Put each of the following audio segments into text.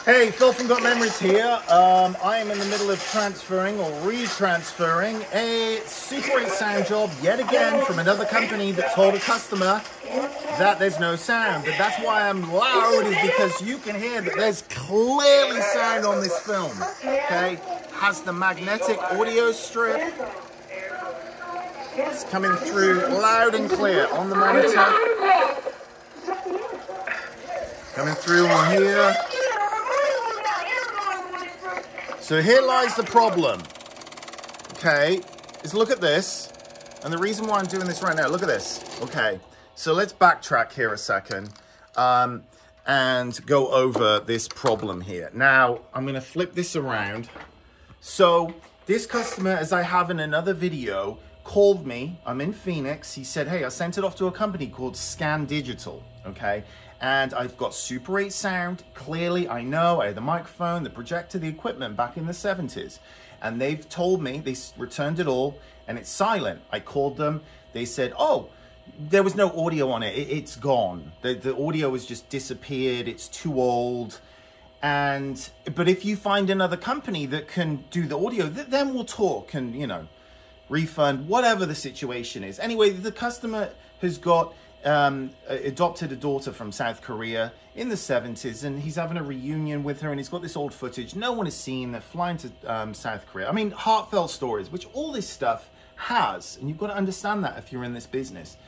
Hey, Phil from Got Memories here. I am in the middle of transferring or retransferring a Super 8 sound job yet again from another company that told a customer that there's no sound. But that's why I'm loud, is because you can hear that there's clearly sound on this film. Okay, has the magnetic audio strip. It's coming through loud and clear on the monitor. Coming through on here. So here lies the problem, okay, is look at this, and the reason why I'm doing this right now, look at this, okay, so let's backtrack here a second, and go over this problem here. Now, I'm going to flip this around. So this customer, as I have in another video, called me. I'm in Phoenix. He said, hey, I sent it off to a company called Scan Digital, okay? And I've got Super 8 sound. Clearly, I know, I had the microphone, the projector, the equipment back in the 70s. And they've told me, they returned it all, and it's silent. I called them. They said, oh, there was no audio on it. It's gone. The audio has just disappeared. It's too old. But if you find another company that can do the audio, then we'll talk and, you know, refund, whatever the situation is. Anyway, the customer has got adopted a daughter from South Korea in the 70s, and he's having a reunion with her, and he's got this old footage no one has seen. They're flying to South Korea. I mean, heartfelt stories, which all this stuff has, and you've got to understand that if you're in this business.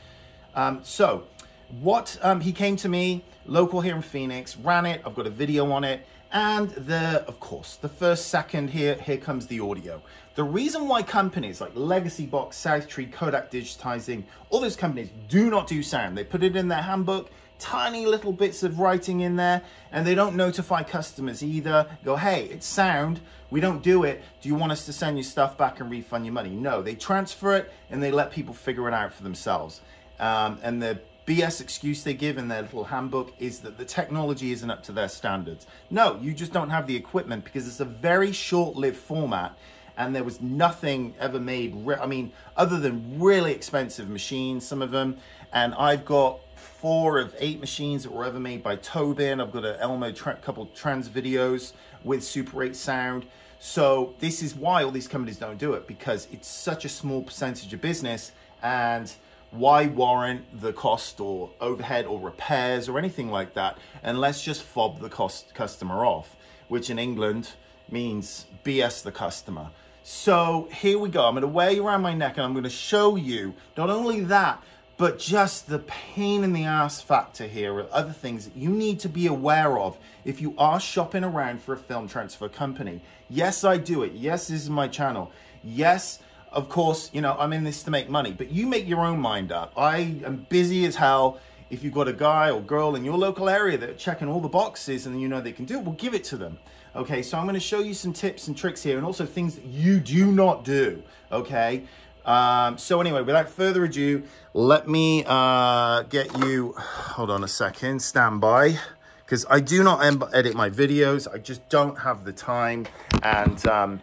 He came to me, local here in Phoenix, ran it. I've got a video on it. And of course, the first second here comes the audio. The reason why companies like Legacy Box, Southtree, Kodak Digitizing, all those companies do not do sound. They put it in their handbook, tiny little bits of writing in there, and they don't notify customers either. Go, hey, it's sound. We don't do it. Do you want us to send your stuff back and refund your money? No, they transfer it and they let people figure it out for themselves. And the BS excuse they give in their little handbook is that the technology isn't up to their standards. No, you just don't have the equipment because it's a very short-lived format, and there was nothing ever made, I mean, other than really expensive machines, some of them. And I've got 4 of 8 machines that were ever made by Tobin. I've got an Elmo couple trans videos with Super 8 sound. So this is why all these companies don't do it, because it's such a small percentage of business. And why warrant the cost or overhead or repairs or anything like that, and let's just fob the customer off, which in England means BS the customer. So here we go. I'm going to wear you around my neck, and I'm going to show you not only that, but just the pain in the ass factor here, or other things that you need to be aware of if you are shopping around for a film transfer company. Yes, I do it. Yes, this is my channel. Yes, of course, you know, I'm in this to make money, but you make your own mind up. I am busy as hell. If you've got a guy or girl in your local area that are checking all the boxes and you know they can do it, well, give it to them. Okay, so I'm going to show you some tips and tricks here, and also things that you do not do. Okay, so anyway, without further ado, let me get you, hold on a second, stand by, because I do not edit my videos. I just don't have the time. And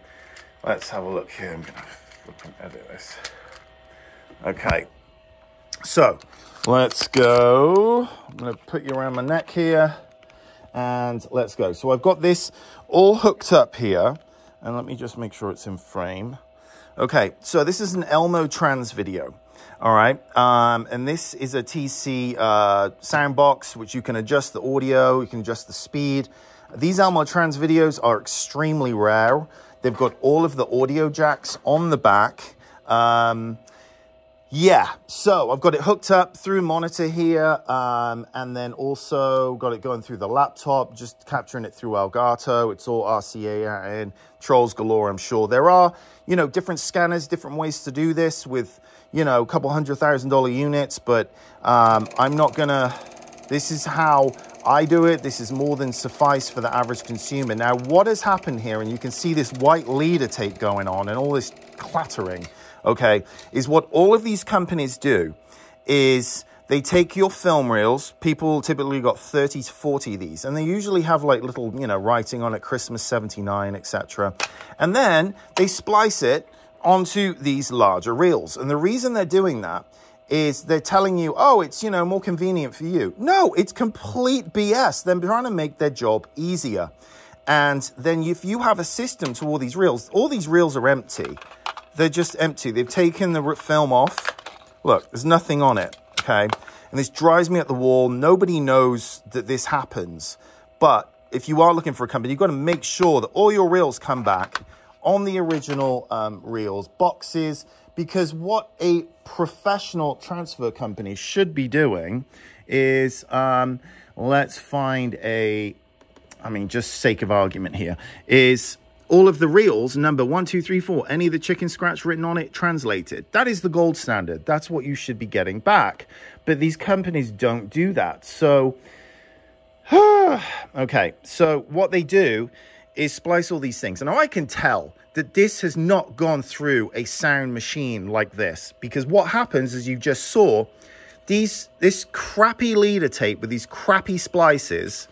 let's have a look here. I'm going to edit this. Okay, so let's go. I'm going to put you around my neck here, and let's go. So I've got this all hooked up here, and let me just make sure it's in frame. Okay, so this is an Elmo trans video. All right, and this is a TC sound box, which you can adjust the audio, you can adjust the speed. These Elmo trans videos are extremely rare. They've got all of the audio jacks on the back. Yeah, so I've got it hooked up through monitor here, and then also got it going through the laptop, just capturing it through Elgato. It's all RCA and trolls galore, I'm sure. There are, you know, different scanners, different ways to do this with, you know, a couple $100,000 units, but I'm not gonna, this is how I do it. This is more than suffice for the average consumer. Now, what has happened here, and you can see this white leader tape going on and all this clattering, okay, is what all of these companies do is they take your film reels. People typically got 30 to 40 of these, and they usually have like little, you know, writing on it, Christmas 79, etc. And then they splice it onto these larger reels. And the reason they're doing that is they're telling you, oh, it's, you know, more convenient for you. No, it's complete BS. They're trying to make their job easier. And then if you have a system to all these reels are empty. They're just empty. They've taken the film off. Look, there's nothing on it, okay? And this drives me at the wall. Nobody knows that this happens. But if you are looking for a company, you've got to make sure that all your reels come back on the original reels, boxes, because what a professional transfer company should be doing is, let's find just sake of argument here, is all of the reels, number 1, 2, 3, 4, any of the chicken scratch written on it, translated. That is the gold standard. That's what you should be getting back. But these companies don't do that. So, okay, so what they do is splice all these things. And I can tell that this has not gone through a sound machine like this, because what happens, as you just saw, this crappy leader tape with these crappy splices,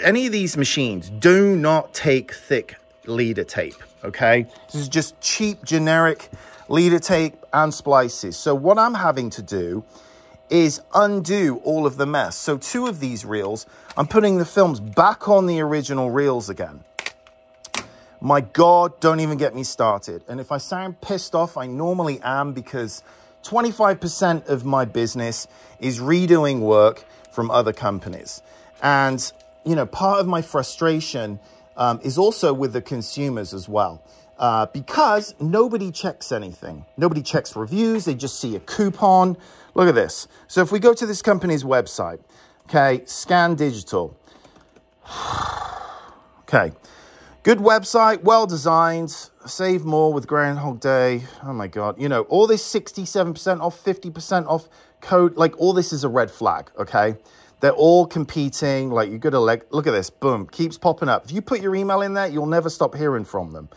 any of these machines do not take thick leader tape, okay? This is just cheap, generic leader tape and splices. So what I'm having to do is undo all of the mess. So 2 of these reels, I'm putting the films back on the original reels again. My God, don't even get me started. And if I sound pissed off, I normally am, because 25% of my business is redoing work from other companies. And, you know, part of my frustration is also with the consumers as well. Because nobody checks anything. Nobody checks reviews. They just see a coupon. Look at this. So if we go to this company's website, okay, Scan Digital. Okay, good website, well designed, save more with Groundhog Day. Oh my God, you know, all this 67% off, 50% off code, like all this is a red flag, okay? They're all competing, like you got to look at this, boom, keeps popping up. If you put your email in there, you'll never stop hearing from them.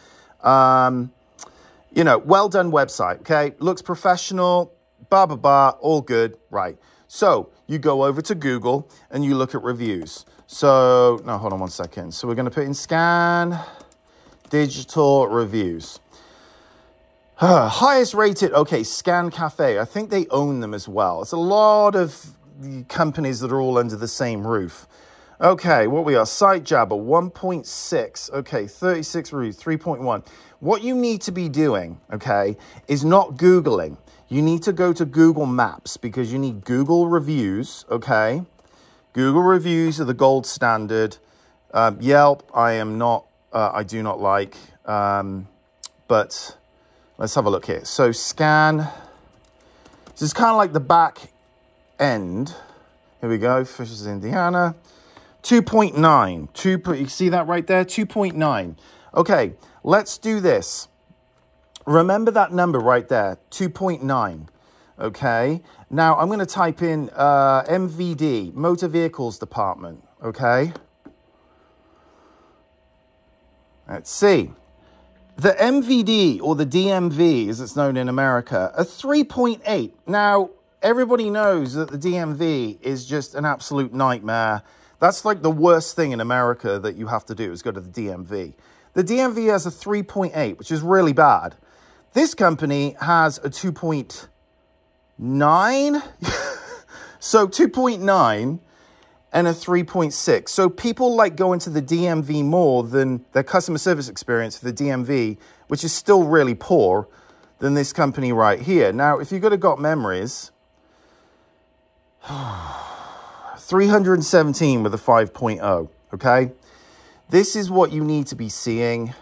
You know, well done website, okay? Looks professional, blah, blah, blah, all good, right. So you go over to Google and you look at reviews. So, no, hold on one second. So we're going to put in Scan Digital Reviews. Highest rated, okay, Scan Cafe. I think they own them as well. It's a lot of companies that are all under the same roof. Okay, what we are, Site Jabber, 1.6. Okay, 36 reviews, 3.1. What you need to be doing, okay, is not Googling. You need to go to Google Maps, because you need Google reviews, okay? Google reviews are the gold standard. Yelp, I do not like. But let's have a look here. So Scan, this is kind of like the back end. Here we go, Fishers, Indiana. 2.9. You see that right there? 2.9. Okay, let's do this. Remember that number right there, 2.9. Okay, now I'm going to type in MVD, Motor Vehicles Department. Okay, let's see. The MVD, or the DMV, as it's known in America, a 3.8. Now, everybody knows that the DMV is just an absolute nightmare. That's like the worst thing in America that you have to do, is go to the DMV. The DMV has a 3.8, which is really bad. This company has a 2.9. So 2.9 and a 3.6. So people like going to the DMV more than their customer service experience for the DMV, which is still really poor, than this company right here. Now, if you go to Got Memories, 317 with a 5.0, okay? This is what you need to be seeing,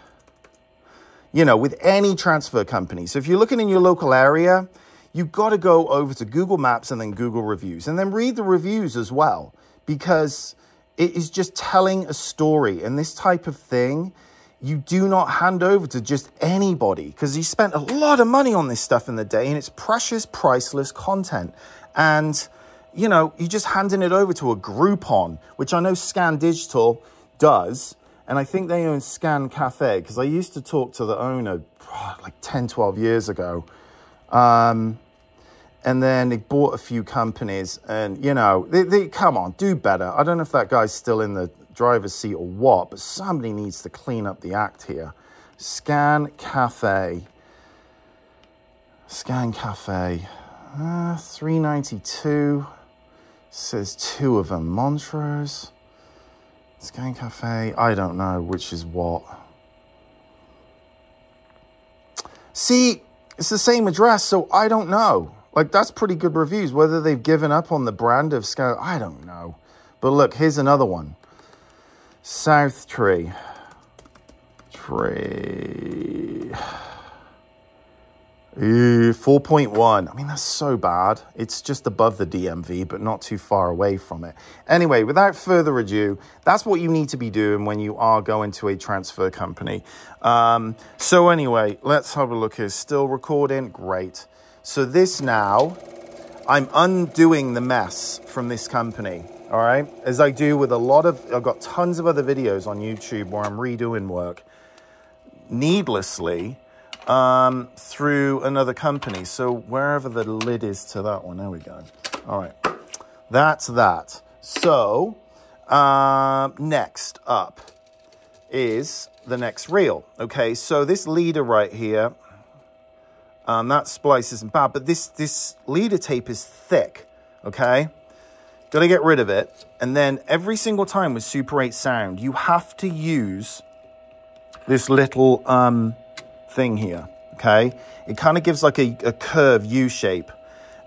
you know, with any transfer company. So if you're looking in your local area, you've got to go over to Google Maps and then Google Reviews, and then read the reviews as well, because it is just telling a story. And this type of thing, you do not hand over to just anybody, because you spent a lot of money on this stuff in the day, and it's precious, priceless content. And, you know, you're just handing it over to a Groupon, which I know Scan Digital does. And I think they own Scan Cafe, because I used to talk to the owner like 10, 12 years ago. And then they bought a few companies, and, you know, they come on, do better. I don't know if that guy's still in the driver's seat or what, but somebody needs to clean up the act here. Scan Cafe. Scan Cafe. 392. Says 2 of them. Montrose. Scan Cafe, I don't know which is what. See, it's the same address, so I don't know. Like, that's pretty good reviews. Whether they've given up on the brand of Scan, I don't know. But look, here's another one. South Tree. 4.1. I mean, that's so bad. It's just above the DMV, but not too far away from it. Anyway, without further ado, that's what you need to be doing when you are going to a transfer company. So anyway, let's have a look here. Still recording. Great. So this now, I'm undoing the mess from this company. All right. As I do with a lot of, I've got tons of other videos on YouTube where I'm redoing work needlessly through another company. So wherever the lid is to that one, there we go. All right, that's that. So next up is the next reel. Okay, so this leader right here, that splice isn't bad, but this leader tape is thick. Okay, got to get rid of it. And then every single time with Super 8 sound, you have to use this little thing here, okay? It kind of gives like a curve U shape,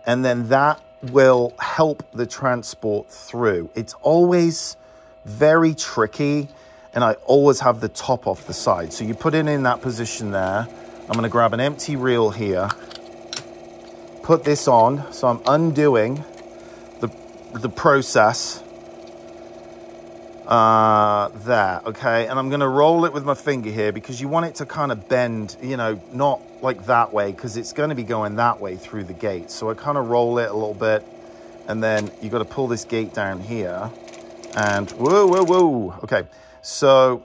and then that will help the transport through. It's always very tricky, and I always have the top off the side. So you put it in that position there. I'm gonna grab an empty reel here, put this on, so I'm undoing the process there, okay, and I'm going to roll it with my finger here because you want it to kind of bend, you know, not like that way, because it's going to be going that way through the gate. So I kind of roll it a little bit, and then you got to pull this gate down here, and whoa, okay, so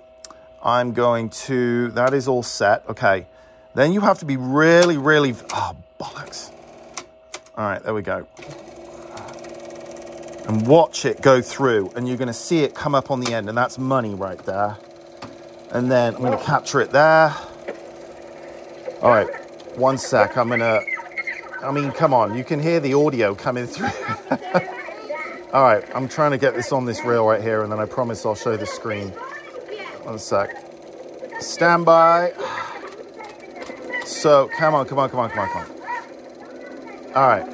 I'm going to, that is all set. Okay, then you have to be really, oh bollocks. All right, there we go. And watch it go through, and you're going to see it come up on the end, and that's money right there. And then I'm going to capture it there. All right, one sec. I mean, come on, you can hear the audio coming through. All right, I'm trying to get this on this reel right here, and then I promise I'll show the screen. One sec. Stand by. So, come on. All right.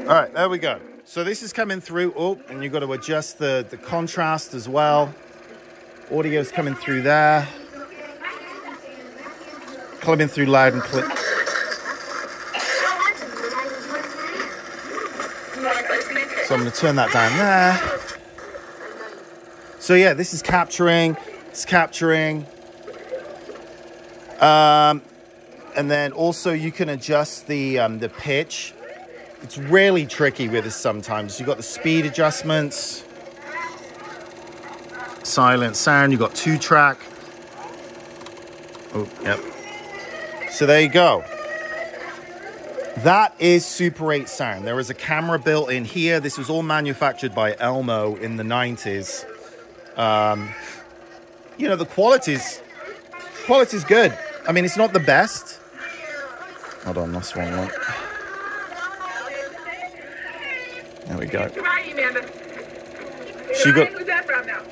All right, there we go. So this is coming through. Oh, and you've got to adjust the contrast as well. Audio's coming through there. Coming through loud and clear. So I'm going to turn that down there. So yeah, this is capturing. It's capturing. And then also you can adjust the pitch. It's really tricky with this sometimes. You've got the speed adjustments, silent sound, you've got 2-track. Oh, yep. So there you go. That is Super 8 sound. There is a camera built in here. This was all manufactured by Elmo in the 90s. You know, the quality's good. I mean, it's not the best. Hold on, that's one. There we go. She got. Who's that from now?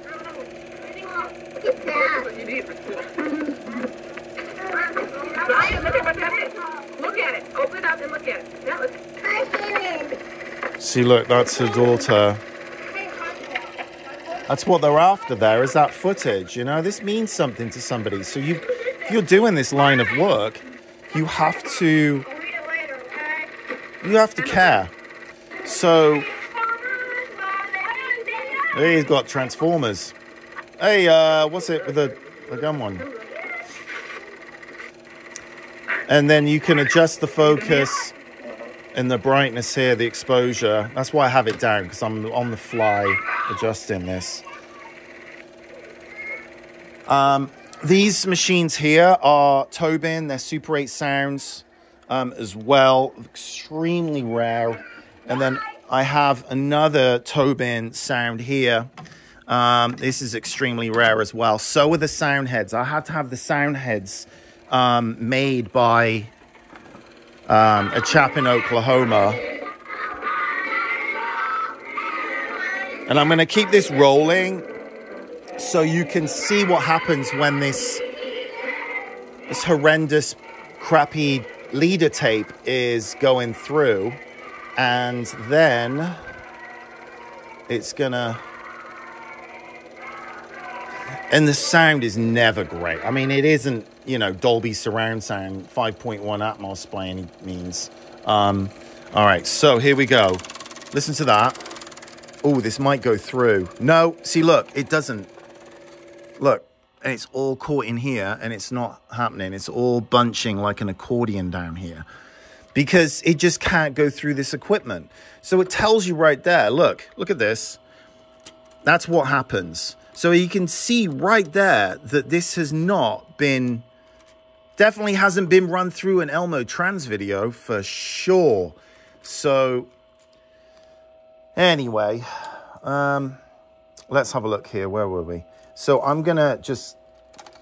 Look at it. Open it up and look at it. See, look, that's her daughter. That's what they're after there, is that footage. You know, this means something to somebody. So if you're doing this line of work, you have to care. So, he's got Transformers. Hey, what's it with the gun one? And then you can adjust the focus and the brightness here, the exposure. That's why I have it down, because I'm on the fly adjusting this. These machines here are Tobin. They're Super 8 sounds as well. Extremely rare. And then I have another Tobin sound here. This is extremely rare as well. So are the sound heads. I had to have the sound heads made by a chap in Oklahoma. And I'm going to keep this rolling so you can see what happens when this horrendous, crappy leader tape is going through. And then it's going to... And the sound is never great. I mean, it isn't, you know, Dolby surround sound, 5.1 Atmos by any means. All right, so here we go. Listen to that. Oh, this might go through. No, see, look, it doesn't. Look, and it's all caught in here, and it's not happening. It's all bunching like an accordion down here because it just can't go through this equipment. So it tells you right there, look at this. That's what happens. So you can see right there that this has not been, definitely hasn't been run through an Elmo trans video for sure. So anyway, let's have a look here. Where were we? So I'm going to just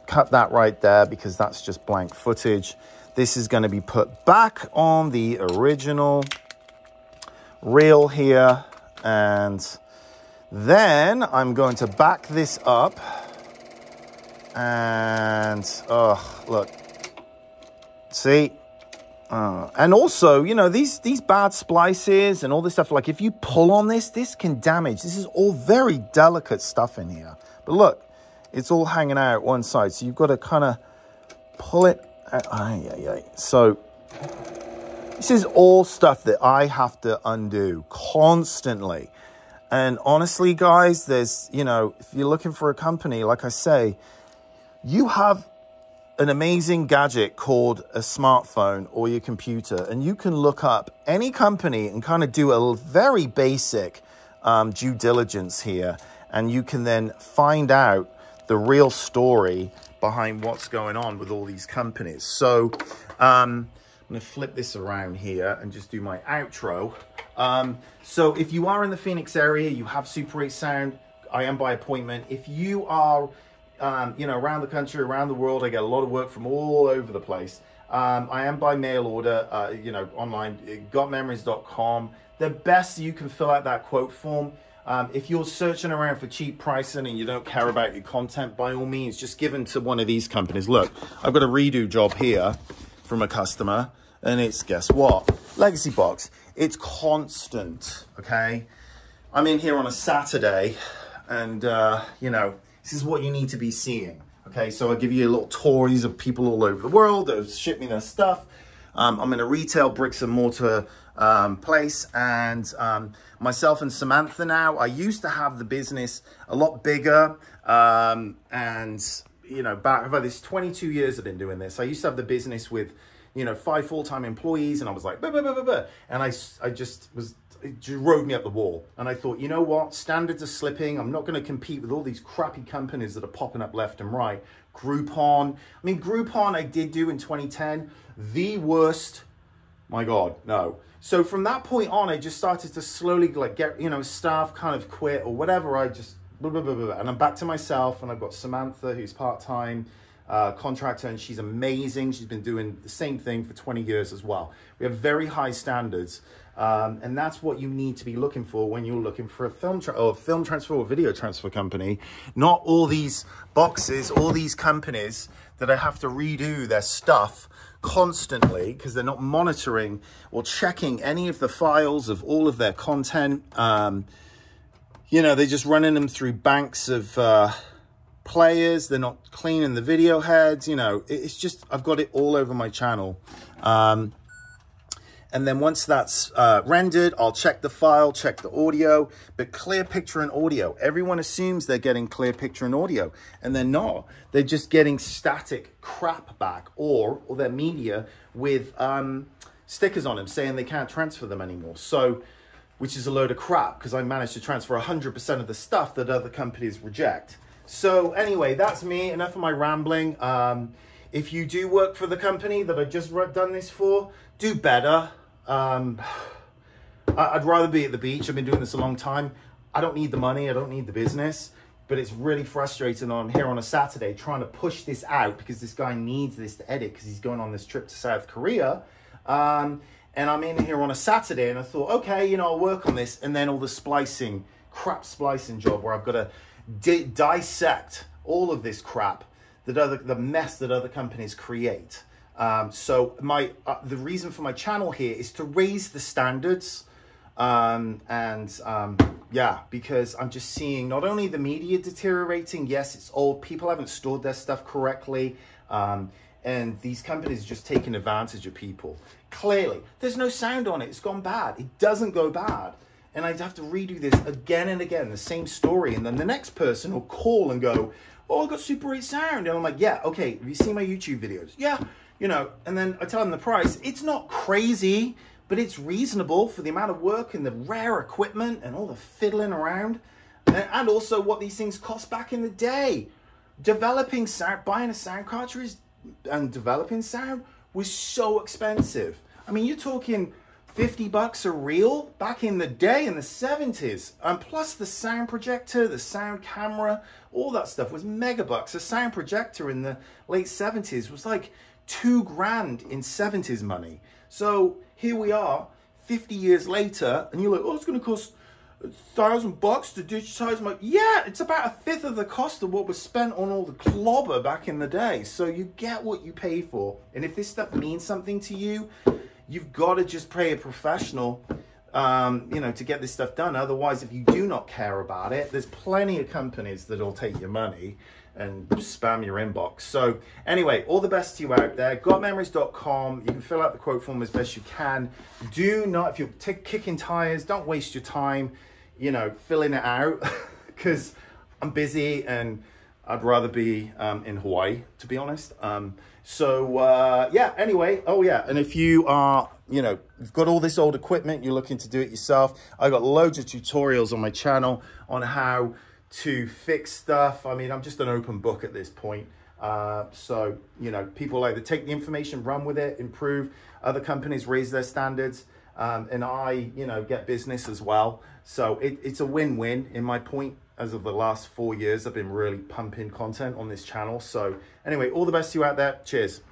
cut that right there because that's just blank footage. This is going to be put back on the original reel here. And then I'm going to back this up. And, oh, look. See? And also, you know, these bad splices and all this stuff, like if you pull on this, this can damage. This is all very delicate stuff in here. But look, it's all hanging out one side. So you've got to kind of pull it out. So this is all stuff that I have to undo constantly. And honestly, guys, there's, you know, if you're looking for a company, like I say, you have an amazing gadget called a smartphone or your computer, and you can look up any company and kind of do a very basic due diligence here, and you can then find out the real story behind what's going on with all these companies. So I'm going to flip this around here and just do my outro. So if you are in the Phoenix area, you have Super 8 sound, I am by appointment. If you are you know, around the country, around the world, I get a lot of work from all over the place. I am by mail order, you know, online, gotmemories.com. The best you can fill out that quote form. If you're searching around for cheap pricing and you don't care about your content, by all means, just give them to one of these companies. Look, I've got a redo job here from a customer, and it's, guess what? Legacy box. It's constant, okay? I'm in here on a Saturday, and, you know, this is what you need to be seeing. Okay, so I'll give you a little tours of people all over the world that have shipped me their stuff. I'm in a retail bricks and mortar place, and myself and Samantha now, I used to have the business a lot bigger, and, you know, back about this 22 years I've been doing this. I used to have the business with, you know, 5 full-time employees, and I was like, bah, bah, bah, bah, bah. And I just was, it just rode me up the wall. And I thought, you know what? Standards are slipping. I'm not going to compete with all these crappy companies that are popping up left and right. Groupon. I mean, Groupon I did do in 2010. The worst. My God, no. So from that point on, I just started to slowly like get, you know, staff kind of quit or whatever. I just, blah, blah, blah, blah. And I'm back to myself, and I've got Samantha, who's part-time contractor, and she's amazing. She's been doing the same thing for 20 years as well. We have very high standards. And that's what you need to be looking for when you're looking for a film transfer or video transfer company. Not all these boxes, all these companies that I have to redo their stuff constantly because they're not monitoring or checking any of the files of all of their content. You know, they're just running them through banks of players. They're not cleaning the video heads. You know, it's just, I've got it all over my channel. And then once that's rendered, I'll check the file, check the audio, but clear picture and audio. Everyone assumes they're getting clear picture and audio, and they're not. They're just getting static crap back, or their media with stickers on them saying they can't transfer them anymore. So, which is a load of crap, because I managed to transfer 100% of the stuff that other companies reject. So anyway, that's me. Enough of my rambling. If you do work for the company that I just done this for, do better. I'd rather be at the beach. I've been doing this a long time. I don't need the money. I don't need the business. But it's really frustrating on here on a Saturday trying to push this out because this guy needs this to edit because he's going on this trip to South Korea. And I'm in here on a Saturday and I thought, okay, you know, I'll work on this. And then all the splicing crap splicing job where I've got to dissect all of this crap, the mess that other companies create. So the reason for my channel here is to raise the standards, yeah, because I'm just seeing not only the media deteriorating, yes, it's old, people haven't stored their stuff correctly, and these companies are just taking advantage of people. Clearly, there's no sound on it, it's gone bad. It doesn't go bad. And I'd have to redo this again and again, the same story, and then the next person will call and go, oh, I got Super 8 sound. And I'm like, yeah, okay, have you seen my YouTube videos? Yeah, you know, and then I tell them the price. It's not crazy, but it's reasonable for the amount of work and the rare equipment and all the fiddling around. And also what these things cost back in the day. Developing sound, buying a sound cartridge and developing sound was so expensive. I mean, you're talking 50 bucks a reel back in the day in the 70s. And plus the sound projector, the sound camera, all that stuff was megabucks. A sound projector in the late 70s was like $2,000 in 70s money. So here we are 50 years later and you're like, oh, it's going to cost $1,000 to digitize my... Yeah, it's about a fifth of the cost of what was spent on all the clobber back in the day. So you get what you pay for. And if this stuff means something to you, you've got to just pay a professional, you know, to get this stuff done. Otherwise, if you do not care about it, there's plenty of companies that'll take your money and spam your inbox. So anyway, all the best to you out there. Gotmemories.com. You can fill out the quote form as best you can. Do not, if you're kicking tires, don't waste your time, you know, filling it out because I'm busy and I'd rather be in Hawaii, to be honest. Yeah, anyway, oh yeah, and if you are, you know, you've got all this old equipment, you're looking to do it yourself, I got loads of tutorials on my channel on how to fix stuff. I mean, I'm just an open book at this point. So, you know, people either take the information, run with it, improve, other companies raise their standards, and I, you know, get business as well. So it's a win-win in my point. As of the last 4 years, I've been really pumping content on this channel. So anyway, all the best to you out there. Cheers.